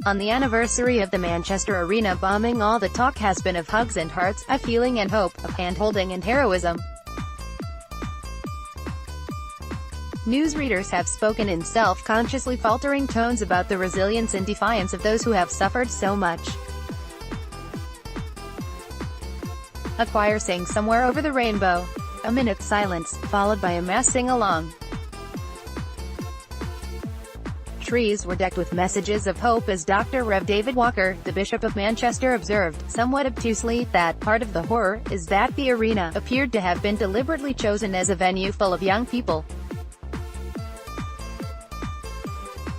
On the anniversary of the Manchester Arena bombing, all the talk has been of hugs and hearts, a feeling and hope, of hand-holding and heroism. Newsreaders have spoken in self-consciously faltering tones about the resilience and defiance of those who have suffered so much. A choir sang "Somewhere Over the Rainbow." A minute's silence, followed by a mass sing-along. Trees were decked with messages of hope as Dr Rev David Walker, the Bishop of Manchester, observed, somewhat obtusely, that part of the horror is that the arena appeared to have been deliberately chosen as a venue full of young people.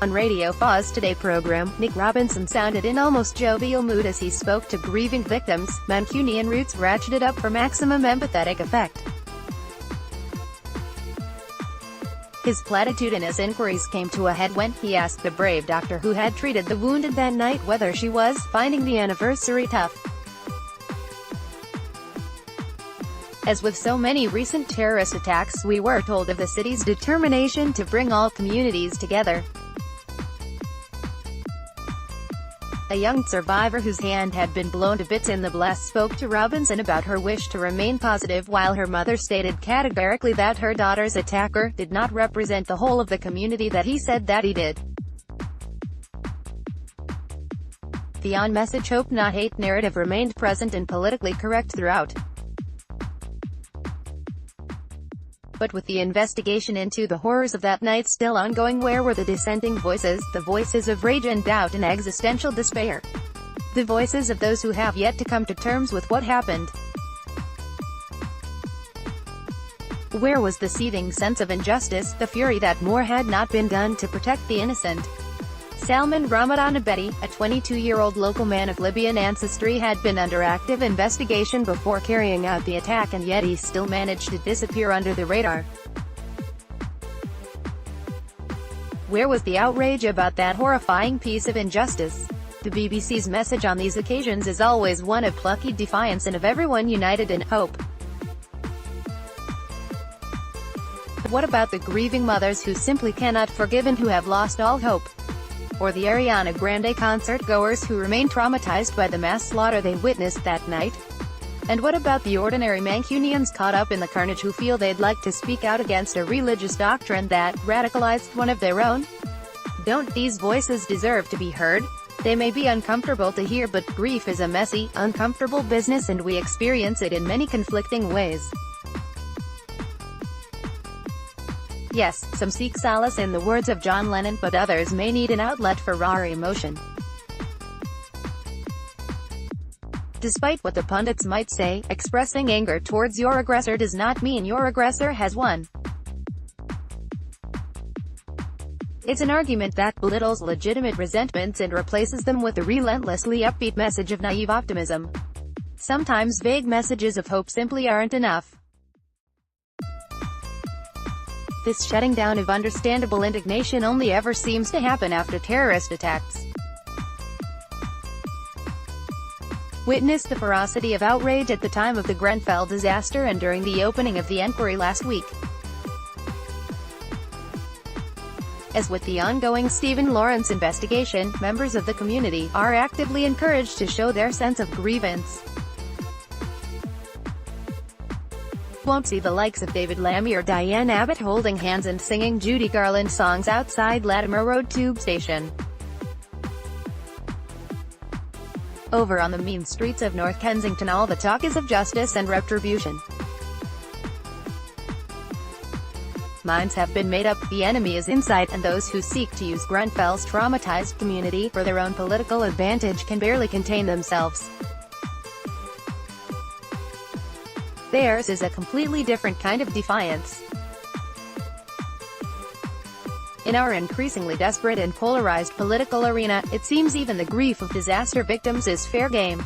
On Radio 4's Today program, Nick Robinson sounded in almost jovial mood as he spoke to grieving victims. Mancunian roots ratcheted up for maximum empathetic effect. His platitudinous inquiries came to a head when he asked the brave doctor who had treated the wounded that night whether she was finding the anniversary tough. As with so many recent terrorist attacks, we were told of the city's determination to bring all communities together. A young survivor whose hand had been blown to bits in the blast spoke to Robinson about her wish to remain positive, while her mother stated categorically that her daughter's attacker did not represent the whole of the community that he said that he did. The on-message hope not hate narrative remained present and politically correct throughout. But with the investigation into the horrors of that night still ongoing, where were the dissenting voices, the voices of rage and doubt and existential despair? The voices of those who have yet to come to terms with what happened? Where was the seething sense of injustice, the fury that more had not been done to protect the innocent? Salman Ramadan Abedi, a 22-year-old local man of Libyan ancestry, had been under active investigation before carrying out the attack, and yet he still managed to disappear under the radar. Where was the outrage about that horrifying piece of injustice? The BBC's message on these occasions is always one of plucky defiance and of everyone united in hope. But what about the grieving mothers who simply cannot forgive and who have lost all hope? Or the Ariana Grande concert-goers who remain traumatized by the mass slaughter they witnessed that night? And what about the ordinary Mancunians caught up in the carnage who feel they'd like to speak out against a religious doctrine that radicalized one of their own? Don't these voices deserve to be heard? They may be uncomfortable to hear, but grief is a messy, uncomfortable business, and we experience it in many conflicting ways. Yes, some seek solace in the words of John Lennon, but others may need an outlet for raw emotion. Despite what the pundits might say, expressing anger towards your aggressor does not mean your aggressor has won. It's an argument that belittles legitimate resentments and replaces them with a relentlessly upbeat message of naive optimism. Sometimes vague messages of hope simply aren't enough. This shutting down of understandable indignation only ever seems to happen after terrorist attacks. Witness the ferocity of outrage at the time of the Grenfell disaster and during the opening of the inquiry last week. As with the ongoing Stephen Lawrence investigation, members of the community are actively encouraged to show their sense of grievance. Won't see the likes of David Lammy or Diane Abbott holding hands and singing Judy Garland songs outside Latimer Road Tube Station. Over on the mean streets of North Kensington, all the talk is of justice and retribution. Minds have been made up, the enemy is in sight, and those who seek to use Grenfell's traumatized community for their own political advantage can barely contain themselves. Theirs is a completely different kind of defiance. In our increasingly desperate and polarized political arena, it seems even the grief of disaster victims is fair game.